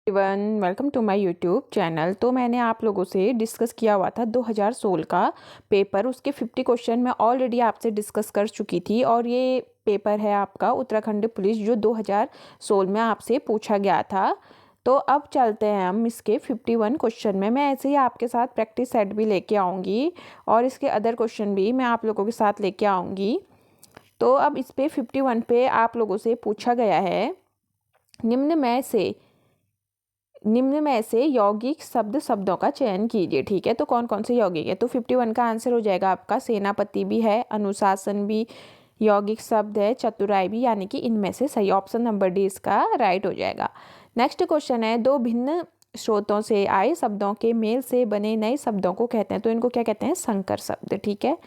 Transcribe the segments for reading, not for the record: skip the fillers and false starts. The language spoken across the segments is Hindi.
Everyone, welcome to my YouTube channel. तो मैंने आप लोगों से डिस्कस किया हुआ था 2016 का पेपर, उसके 50 क्वेश्चन मैं ऑलरेडी आपसे डिस्कस कर चुकी थी। और ये पेपर है आपका उत्तराखंड पुलिस जो 2016 में आपसे पूछा गया था। तो अब चलते हैं हम इसके 51 क्वेश्चन में। मैं ऐसे ही आपके साथ प्रैक्टिस सेट भी लेके आऊँगी और इसके अदर क्वेश्चन भी मैं आप लोगों के साथ लेके आऊँगी। तो अब इस पे 51 पे आप लोगों से पूछा गया है, निम्न में से यौगिक शब्दों का चयन कीजिए। ठीक है, तो कौन कौन से यौगिक है? तो 51 का आंसर हो जाएगा आपका सेनापति भी है, अनुशासन भी यौगिक शब्द है, चतुराई भी, यानी कि इनमें से सही ऑप्शन नंबर डी इसका राइट हो जाएगा। नेक्स्ट क्वेश्चन है, दो भिन्न स्रोतों से आए शब्दों के मेल से बने नए शब्दों को कहते हैं, तो इनको क्या कहते हैं? संकर शब्द। ठीक है,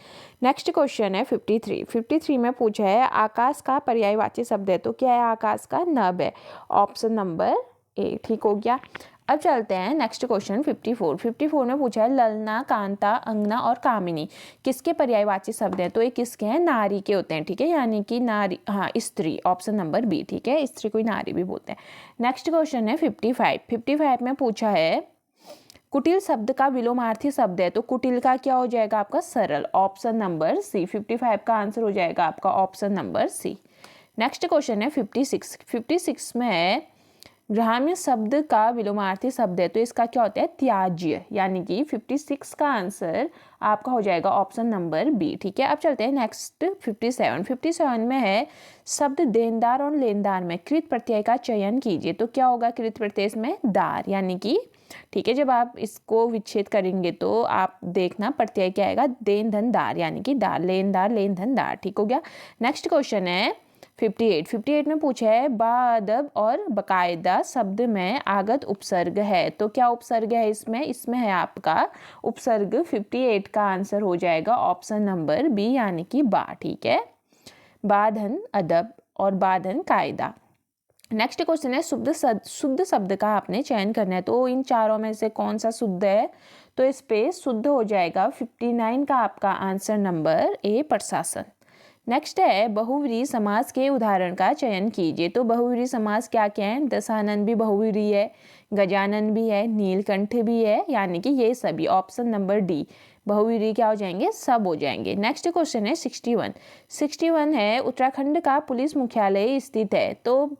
नेक्स्ट क्वेश्चन है 53 में पूछा है आकाश का पर्यायवाची शब्द है, तो क्या है? आकाश का नभ है, ऑप्शन नंबर ए। ठीक हो गया। अब चलते हैं नेक्स्ट क्वेश्चन 54 में पूछा है ललना, कांता, अंगना और कामिनी किसके पर्यायवाची शब्द हैं? तो ये किसके हैं? नारी के होते हैं। ठीक है, यानी कि नारी, हाँ स्त्री, ऑप्शन नंबर बी। ठीक है, स्त्री को नारी भी बोलते हैं। नेक्स्ट क्वेश्चन है 55 में पूछा है कुटिल शब्द का विलोमार्थी शब्द है, तो कुटिल का क्या हो जाएगा आपका? सरल, ऑप्शन नंबर सी। 55 का आंसर हो जाएगा आपका option number C. Next question है 56 में है ग्राम्य शब्द का विलोमार्थी शब्द है, तो इसका क्या होता है? त्याज्य, यानी कि 56 का आंसर आपका हो जाएगा ऑप्शन नंबर बी। ठीक है, अब चलते हैं नेक्स्ट 57 में है शब्द देनदार और लेनदार में कृत प्रत्यय का चयन कीजिए, तो क्या होगा कृत प्रत्यय में? दार, यानी कि ठीक है, जब आप इसको विच्छेद करेंगे तो आप देखना प्रत्यय क्या आएगा? देन धन दार, यानी कि दार, लेन धन दार। ठीक हो गया। नेक्स्ट क्वेश्चन है 58 में पूछा है बाअदब और बकायदा शब्द में आगत उपसर्ग है, तो क्या उपसर्ग है इसमें? इसमें है आपका उपसर्ग। 58 का आंसर हो जाएगा ऑप्शन नंबर बी, यानी कि बा। ठीक है, बाधन अदब और बाधन कायदा। नेक्स्ट क्वेश्चन है शुद्ध शब्द का आपने चयन करना है, तो इन चारों में से कौन सा शुद्ध है? तो इस पे शुद्ध हो जाएगा 59 का आपका आंसर नंबर ए, प्रशासन। नेक्स्ट है बहुव्रीहि समास के उदाहरण का चयन कीजिए, तो बहुव्रीहि समास क्या क्या है? दशानन भी बहुव्रीहि है, गजानन भी है, नीलकंठ भी है, यानी कि ये सभी ऑप्शन नंबर डी बहुव्रीहि क्या हो जाएंगे? सब हो जाएंगे। नेक्स्ट क्वेश्चन है 61 है उत्तराखंड का पुलिस मुख्यालय स्थित है, तो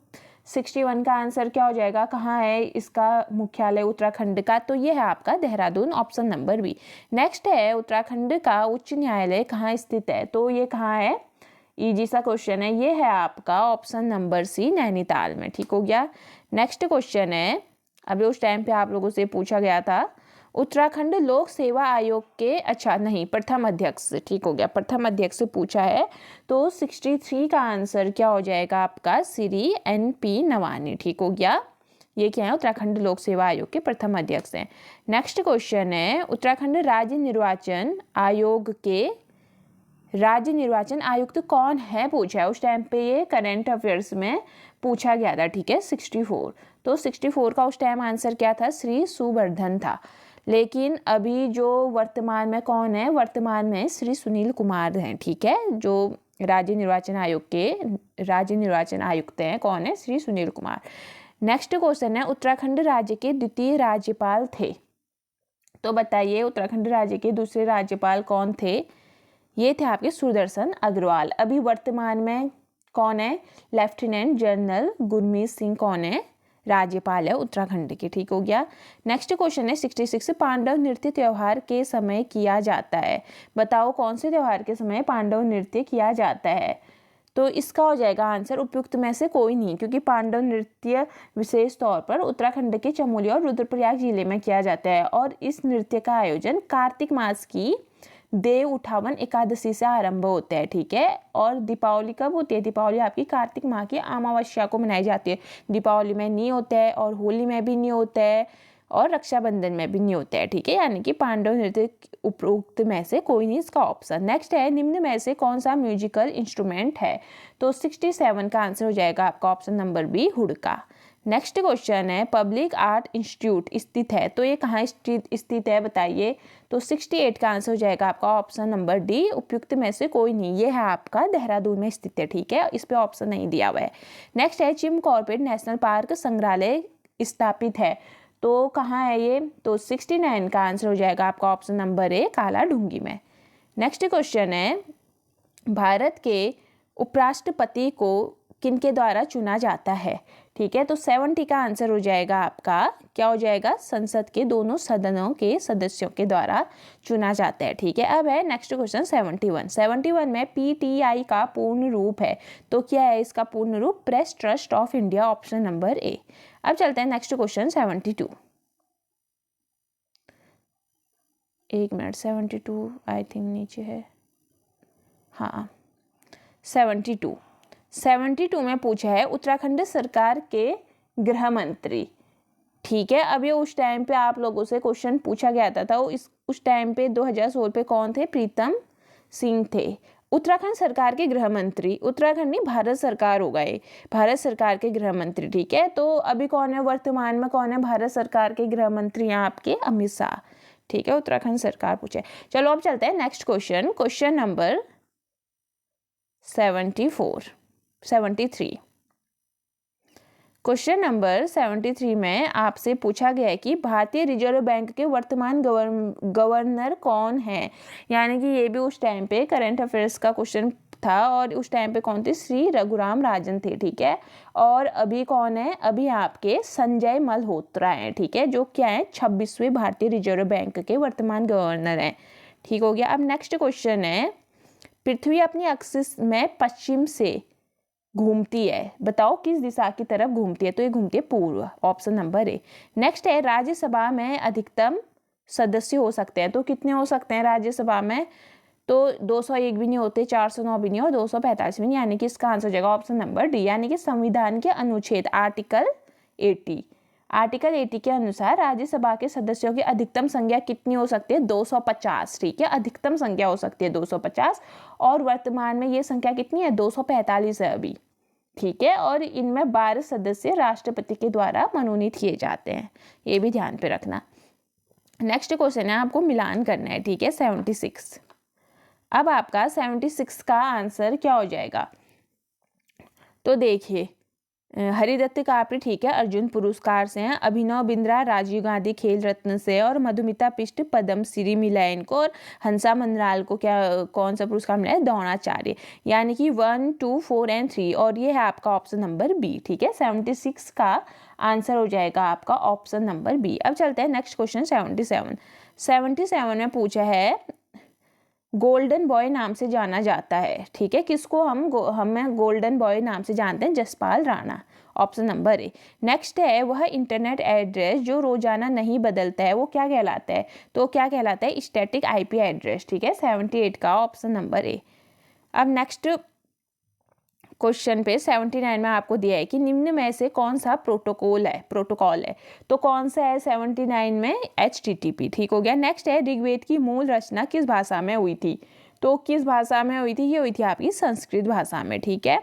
61 का आंसर क्या हो जाएगा? कहाँ है इसका मुख्यालय उत्तराखंड का? तो ये है आपका Dehradun, option number B. Next है उत्तराखंड का उच्च न्यायालय कहाँ स्थित है, तो ये कहाँ है? इजी सा क्वेश्चन है, ये है आपका ऑप्शन नंबर सी, नैनीताल में। ठीक हो गया। नेक्स्ट क्वेश्चन है, अभी उस टाइम पे आप लोगों से पूछा गया था उत्तराखंड लोक सेवा आयोग के प्रथम अध्यक्ष। ठीक हो गया, प्रथम अध्यक्ष से पूछा है, तो 63 का आंसर क्या हो जाएगा आपका? श्री NP नवानी। ठीक हो गया, ये क्या है? उत्तराखंड लोक सेवा आयोग के प्रथम अध्यक्ष हैं। नेक्स्ट क्वेश्चन है उत्तराखंड राज्य निर्वाचन आयुक्त कौन है पूछा है, उस टाइम पे ये करंट अफेयर्स में पूछा गया था। ठीक है, 64, तो 64 का उस टाइम आंसर क्या था? श्री सुवर्धन था। लेकिन अभी जो वर्तमान में कौन है? वर्तमान में श्री सुनील कुमार हैं। ठीक है, जो राज्य निर्वाचन आयुक्त हैं, कौन है? श्री सुनील कुमार। नेक्स्ट क्वेश्चन है उत्तराखंड राज्य के द्वितीय राज्यपाल थे, तो बताइए उत्तराखंड राज्य के दूसरे राज्यपाल कौन थे? ये थे आपके सुदर्शन अग्रवाल। अभी वर्तमान में कौन है? लेफ्टिनेंट जनरल गुरमीत सिंह कौन है? राज्यपाल है उत्तराखंड के। ठीक हो गया। नेक्स्ट क्वेश्चन है 66 पांडव नृत्य त्योहार के समय किया जाता है, बताओ कौन से त्योहार के समय पांडव नृत्य किया जाता है? तो इसका हो जाएगा आंसर उपयुक्त में से कोई नहीं, क्योंकि पांडव नृत्य विशेष तौर पर उत्तराखंड के चमोली और रुद्रप्रयाग जिले में किया जाता है, और इस नृत्य का आयोजन कार्तिक मास की देव उठावन एकादशी से आरंभ होता है। ठीक है, और दीपावली कब होती है? दीपावली आपकी कार्तिक माह की अमावस्या को मनाई जाती है। दीपावली में नहीं होता है, और होली में भी नहीं होता है, और रक्षाबंधन में भी नहीं होता है। ठीक है, यानी कि पांडव नृत्य उपरोक्त में से कोई नहीं इसका ऑप्शन। नेक्स्ट है निम्न में से कौन सा म्यूजिकल इंस्ट्रूमेंट है, तो 67 का आंसर हो जाएगा आपका ऑप्शन नंबर बी, हुड़का। नेक्स्ट क्वेश्चन है पब्लिक आर्ट इंस्टीट्यूट स्थित है, तो ये कहाँ स्थित है बताइए? तो 68 का आंसर हो जाएगा आपका ऑप्शन नंबर डी, उपयुक्त में से कोई नहीं, ये है आपका देहरादून में स्थित है। ठीक है, इस पे ऑप्शन नहीं दिया हुआ है। नेक्स्ट है चिम कॉर्बेट नेशनल पार्क संग्रहालय स्थापित है। तो कहाँ है ये? तो 69 का आंसर हो जाएगा आपका ऑप्शन नंबर ए, कालाढूंगी में। नेक्स्ट क्वेश्चन है, भारत के उपराष्ट्रपति को किनके द्वारा चुना जाता है? ठीक है, तो 70 का आंसर हो जाएगा आपका, क्या हो जाएगा? संसद के दोनों सदनों के सदस्यों के द्वारा चुना जाता है। ठीक है, अब है नेक्स्ट क्वेश्चन 71 में पीटीआई का पूर्ण रूप है, तो क्या है इसका पूर्ण रूप? Press trust of India, option number A. अब चलते हैं नेक्स्ट क्वेश्चन 72। एक मिनट, 72 आई थिंक नीचे है, हाँ 72 में पूछा है उत्तराखंड सरकार के गृह मंत्री। ठीक है, अब ये उस टाइम पे आप लोगों से क्वेश्चन पूछा गया था उस टाइम पे 2016 पे कौन थे? प्रीतम सिंह थे। उत्तराखंड सरकार के गृह मंत्री, उत्तराखंड नहीं भारत सरकार हो गए, भारत सरकार के गृह मंत्री। ठीक है, तो अभी कौन है वर्तमान में, कौन है भारत सरकार के गृह मंत्री? यहाँ आपके अमित शाह। ठीक है, उत्तराखंड सरकार पूछे। चलो अब चलते हैं next question, question number 73। Question number 73 में आपसे पूछा गया है कि भारतीय रिजर्व बैंक के वर्तमान गवर्नर कौन है? यानी कि ये भी उस टाइम पे करंट अफेयर्स का क्वेश्चन था, और उस टाइम पे कौन थे? श्री रघुराम राजन थे। ठीक है, और अभी कौन है? अभी आपके संजय मल्होत्रा हैं। ठीक है, जो क्या है? 26वें भारतीय रिजर्व बैंक के वर्तमान गवर्नर हैं। ठीक हो गया। अब नेक्स्ट क्वेश्चन है, पृथ्वी अपनी एक्सिस में पश्चिम से घूमती है, बताओ किस दिशा की तरफ घूमती है? तो ये घूमती है पूर्व, ऑप्शन नंबर ए। नेक्स्ट है, राज्यसभा में अधिकतम सदस्य हो सकते हैं, तो कितने हो सकते हैं राज्यसभा में? तो 201 भी नहीं होते, 409 भी नहीं और 245 भी नहीं, यानी कि इसका आंसर हो जाएगा ऑप्शन नंबर डी, यानी कि संविधान के अनुच्छेद आर्टिकल 80 के अनुसार राज्यसभा के सदस्यों की अधिकतम संख्या कितनी हो सकती है? 250। ठीक है, अधिकतम संख्या हो सकती है 250, और वर्तमान में ये संख्या कितनी है? 245 है अभी। ठीक है, और इनमें 12 सदस्य राष्ट्रपति के द्वारा मनोनीत किए जाते हैं, ये भी ध्यान पे रखना। नेक्स्ट क्वेश्चन है, आपको मिलान करना है। ठीक है, 76। अब आपका 76 का आंसर क्या हो जाएगा? तो देखिए, हरिदत्त कापड़ी, ठीक है, अर्जुन पुरस्कार से हैं, अभिनव बिंद्रा राजीव गांधी खेल रत्न से, और मधुमिता बिष्ट पद्म श्री मिला है इनको, और हंसा मंडराल को क्या कौन सा पुरस्कार मिला है? द्रोणाचार्य। यानी कि 1, 2, 4 एंड 3, और ये है आपका ऑप्शन नंबर बी। ठीक है, 76 का आंसर हो जाएगा आपका ऑप्शन नंबर बी। अब चलते हैं नेक्स्ट क्वेश्चन 77 में पूछा है, गोल्डन बॉय नाम से जाना जाता है। ठीक है, किसको हम गोल्डन बॉय नाम से जानते हैं? Jaspal Rana, option number A. Next है, वह इंटरनेट एड्रेस जो रोजाना नहीं बदलता है, वो क्या कहलाता है? तो क्या कहलाता है? Static IP address. ठीक है, 78 का ऑप्शन नंबर ए। अब नेक्स्ट क्वेश्चन पे 79 में आपको दिया है कि निम्न में से कौन सा प्रोटोकॉल है, तो कौन सा है 79 में? HTTP। ठीक हो गया। नेक्स्ट है, ऋग्वेद की मूल रचना किस भाषा में हुई थी? तो किस भाषा में हुई थी? ये हुई थी आपकी संस्कृत भाषा में। ठीक है,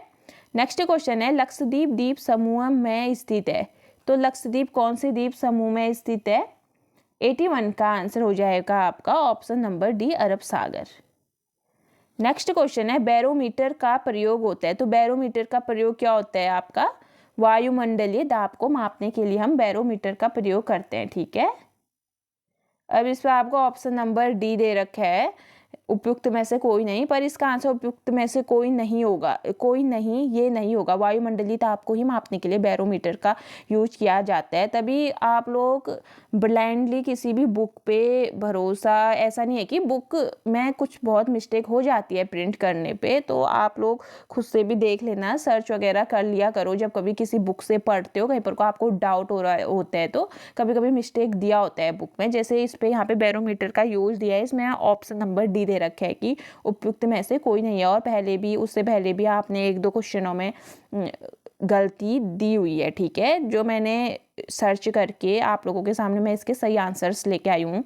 नेक्स्ट क्वेश्चन है, लक्षद्वीप द्वीप समूह में स्थित है, तो लक्षद्वीप कौन से द्वीप समूह में स्थित है? 81 का आंसर हो जाएगा आपका ऑप्शन नंबर डी, अरब सागर। नेक्स्ट क्वेश्चन है, बैरोमीटर का प्रयोग होता है, तो बैरोमीटर का प्रयोग क्या होता है आपका? वायुमंडलीय दाब को मापने के लिए हम बैरोमीटर का प्रयोग करते हैं। ठीक है, अब इस पर आपको ऑप्शन नंबर डी दे रखा है, उपयुक्त में से कोई नहीं, पर इसका आंसर उपयुक्त में से कोई नहीं होगा, ये नहीं होगा। वायुमंडलीय ताप को ही मापने के लिए बैरोमीटर का यूज किया जाता है। तभी आप लोग ब्लाइंडली किसी भी बुक पे भरोसा, ऐसा नहीं है कि बुक में कुछ बहुत मिस्टेक हो जाती है प्रिंट करने पे, तो आप लोग खुद से भी देख लेना, सर्च वगैरह कर लिया करो। जब कभी किसी बुक से पढ़ते हो, कहीं पर को आपको डाउट हो रहा होता है, तो कभी कभी मिस्टेक दिया होता है बुक में, जैसे इस पे यहाँ पे बैरोमीटर का यूज दिया है, इसमें ऑप्शन नंबर डी दे रखा है कि उपयुक्त में से कोई नहीं है। और उससे पहले भी आपने 1-2 क्वेश्चनों में गलती दी हुई है। ठीक है, जो मैंने सर्च करके आप लोगों के सामने मैं इसके सही आंसर्स लेके आई हूँ।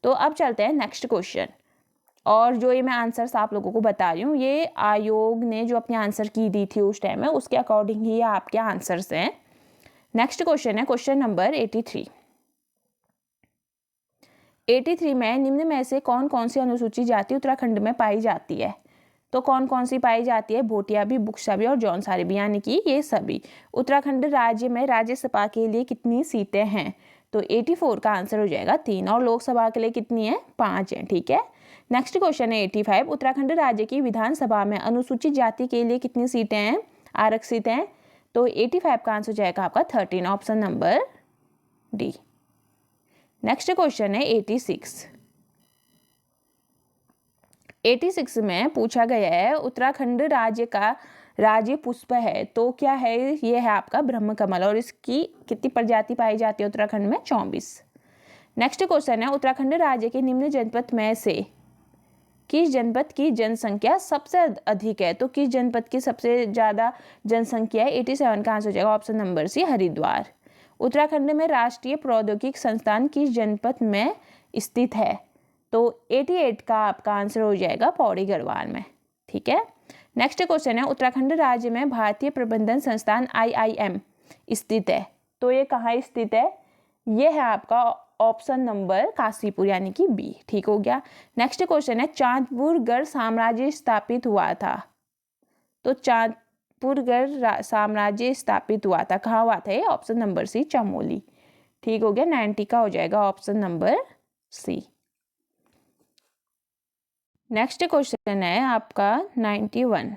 तो अब चलते हैं नेक्स्ट क्वेश्चन, और जो ये मैं आंसर्स आप लोगों को बता रही हूँ, ये आयोग ने जो अपने आंसर की दी थी उस टाइम में, उसके अकॉर्डिंग ही आपके आंसर्स हैं। नेक्स्ट क्वेश्चन है क्वेश्चन नंबर 83 में निम्न में से कौन कौन सी अनुसूचित जाति उत्तराखंड में पाई जाती है? तो कौन कौन सी पाई जाती है, भोटियाबी, बुक्साबी और जौनसारी, यानी कि ये सभी। उत्तराखंड राज्य में राज्यसभा के लिए कितनी सीटें हैं, तो 84 का आंसर हो जाएगा 3, और लोकसभा के लिए कितनी है, 5 है। ठीक है, नेक्स्ट क्वेश्चन है 85, उत्तराखंड राज्य की विधानसभा में अनुसूचित जाति के लिए कितनी सीटें हैं, आरक्षित हैं, तो 85 का आंसर हो जाएगा आपका 13, option number D. Next question है 86। 86 में पूछा गया है उत्तराखंड राज्य का राज्य पुष्प है, तो क्या है, ये है आपका ब्रह्म कमल, और इसकी कितनी प्रजाति पाई जाती है उत्तराखंड में, 24। नेक्स्ट क्वेश्चन है उत्तराखंड राज्य के निम्न जनपद में से किस जनपद की जनसंख्या सबसे अधिक है, तो किस जनपद की सबसे ज्यादा जनसंख्या है, 87 का आंसर हो जाएगा option number C, Haridwar. Uttarakhand में राष्ट्रीय प्रौद्योगिकी संस्थान किस जनपद में स्थित है, तो 88 का आपका आंसर हो जाएगा पौड़ी गढ़वाल में। ठीक है, नेक्स्ट क्वेश्चन है उत्तराखंड राज्य में भारतीय प्रबंधन संस्थान IIM स्थित है, तो ये कहाँ स्थित है, ये है आपका ऑप्शन नंबर काशीपुर, यानी कि बी। ठीक हो गया। नेक्स्ट क्वेश्चन है चांदपुरगढ़ साम्राज्य स्थापित हुआ था, तो चांदपुरगढ़ साम्राज्य स्थापित हुआ था, कहाँ हुआ था, ये ऑप्शन नंबर सी, चमोली। ठीक हो गया, 90 का हो जाएगा option number C. Next question है आपका 91।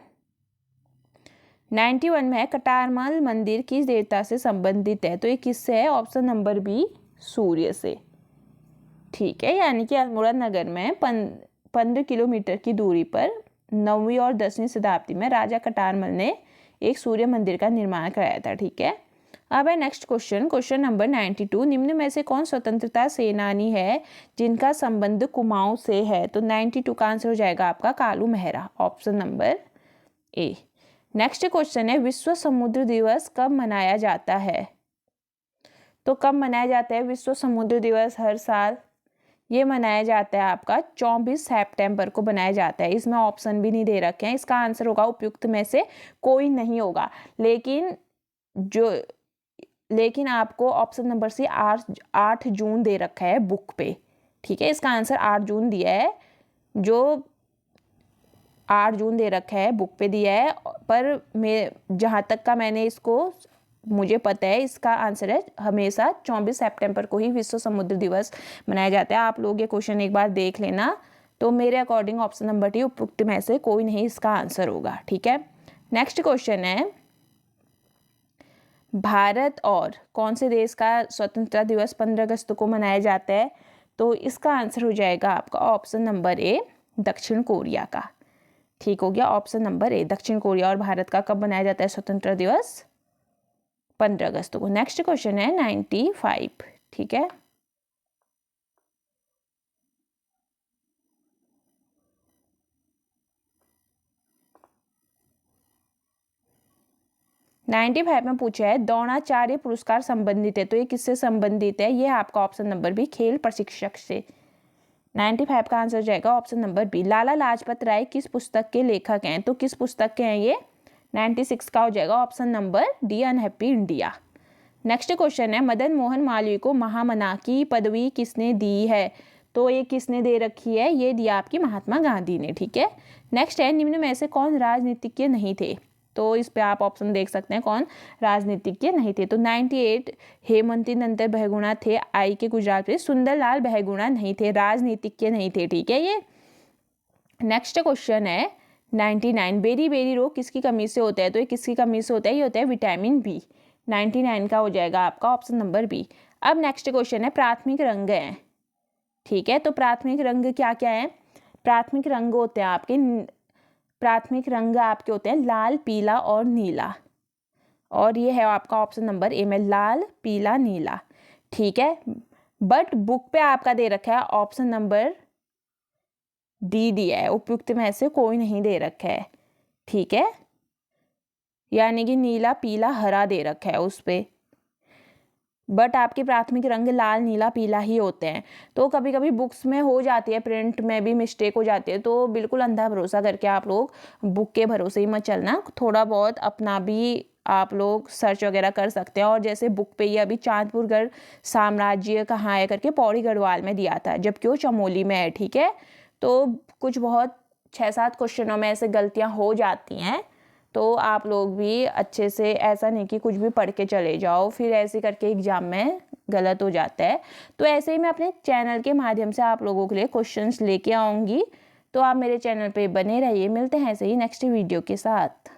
91 में है कटारमल मंदिर किस देवता से संबंधित है, तो ये किससे है, ऑप्शन नंबर बी, सूर्य से। ठीक है, यानी कि अल्मोड़ा नगर में 15 किलोमीटर की दूरी पर 9वीं और 10वीं शताब्दी में राजा कटारमल ने एक सूर्य मंदिर का निर्माण कराया था। ठीक है, अब है नेक्स्ट क्वेश्चन, क्वेश्चन नंबर 92, निम्न में से कौन स्वतंत्रता सेनानी है जिनका संबंध कुमाऊं से है, तो 92 का आंसर हो जाएगा आपका Kalu Mehra, option number A. Next question है विश्व समुद्र दिवस कब मनाया जाता है, तो कब मनाया जाता है विश्व समुद्र दिवस, हर साल ये मनाया जाता है आपका 24 सितंबर को मनाया जाता है। इसमें ऑप्शन भी नहीं दे रखे हैं, इसका आंसर होगा उपयुक्त में से कोई नहीं होगा, लेकिन आपको ऑप्शन नंबर सी 8 जून दे रखा है बुक पे। ठीक है, इसका आंसर 8 जून दिया है, जो 8 जून दे रखा है बुक पे दिया है, पर मैं जहाँ तक का मैंने इसको मुझे पता है, इसका आंसर है हमेशा 24 सितंबर को ही विश्व समुद्र दिवस मनाया जाता है। आप लोग ये क्वेश्चन एक बार देख लेना, तो मेरे अकॉर्डिंग ऑप्शन नंबर डी उपयुक्त में से कोई नहीं इसका आंसर होगा। ठीक है, नेक्स्ट क्वेश्चन है भारत और कौन से देश का स्वतंत्रता दिवस 15 अगस्त को मनाया जाता है, तो इसका आंसर हो जाएगा आपका ऑप्शन नंबर ए, दक्षिण कोरिया का। ठीक हो गया, ऑप्शन नंबर ए, दक्षिण कोरिया और भारत का कब मनाया जाता है स्वतंत्रता दिवस, 15 अगस्त को। नेक्स्ट क्वेश्चन है 95। ठीक है, नाइन्टी 95 में पूछा है द्रोणाचार्य पुरस्कार संबंधित है, तो ये किससे संबंधित है, ये आपका ऑप्शन नंबर बी, खेल प्रशिक्षक से। 95 का आंसर जाएगा option number B. Lala Lajpat Rai किस पुस्तक के लेखक हैं, तो किस पुस्तक के हैं ये, 96 का हो जाएगा option number D, unhappy India. Next question है मदन मोहन मालवीय को महामना की पदवी किसने दी है, तो ये किसने दे रखी है, ये दिया आपकी महात्मा गांधी ने। ठीक है, नेक्स्ट है निम्न में से कौन राजनीतिज्ञ नहीं थे, तो इस पे आप ऑप्शन देख सकते हैं कौन राजनीतिज्ञ नहीं थे, तो 98 हेमंती नंदन बहुगुणा थे, आई के गुजरात में सुंदरलाल बहुगुणा नहीं थे, राजनीतिज्ञ नहीं थे। ठीक है, ये नेक्स्ट क्वेश्चन है 99 बेरी बेरी रोग किसकी कमी से होता है, तो ये किसकी कमी से होता है, ये होता है विटामिन बी। 99 का हो जाएगा आपका ऑप्शन नंबर बी। अब नेक्स्ट क्वेश्चन है प्राथमिक रंग हैं। ठीक है, तो प्राथमिक रंग क्या क्या है, प्राथमिक रंग होते हैं आपके, प्राथमिक रंग आपके होते हैं लाल, पीला और नीला, और ये है आपका ऑप्शन नंबर ए में लाल, पीला, नीला। ठीक है, बट बुक पे आपका दे रखा है ऑप्शन नंबर डी दिया है, उपयुक्त में से कोई नहीं दे रखा है। ठीक है, यानी कि नीला, पीला, हरा दे रखा है उस पे, बट आपके प्राथमिक रंग लाल, नीला, पीला ही होते हैं। तो कभी कभी बुक्स में हो जाती है, प्रिंट में भी मिस्टेक हो जाती है, तो बिल्कुल अंधा भरोसा करके आप लोग बुक के भरोसे ही मत चलना, थोड़ा बहुत अपना भी आप लोग सर्च वगैरह कर सकते हैं। और जैसे बुक पे ही अभी चांदपुरगढ़ साम्राज्य कहाँ है करके पौड़ी गढ़वाल में दिया था, जबकि वो चमोली में है। ठीक है, तो कुछ बहुत 6-7 क्वेश्चनों में ऐसे गलतियाँ हो जाती हैं, तो आप लोग भी अच्छे से, ऐसा नहीं कि कुछ भी पढ़ के चले जाओ फिर ऐसे करके एग्ज़ाम में गलत हो जाता है। तो ऐसे ही मैं अपने चैनल के माध्यम से आप लोगों के लिए क्वेश्चंस लेके आऊँगी, तो आप मेरे चैनल पे बने रहिए। मिलते हैं ऐसे ही नेक्स्ट वीडियो के साथ।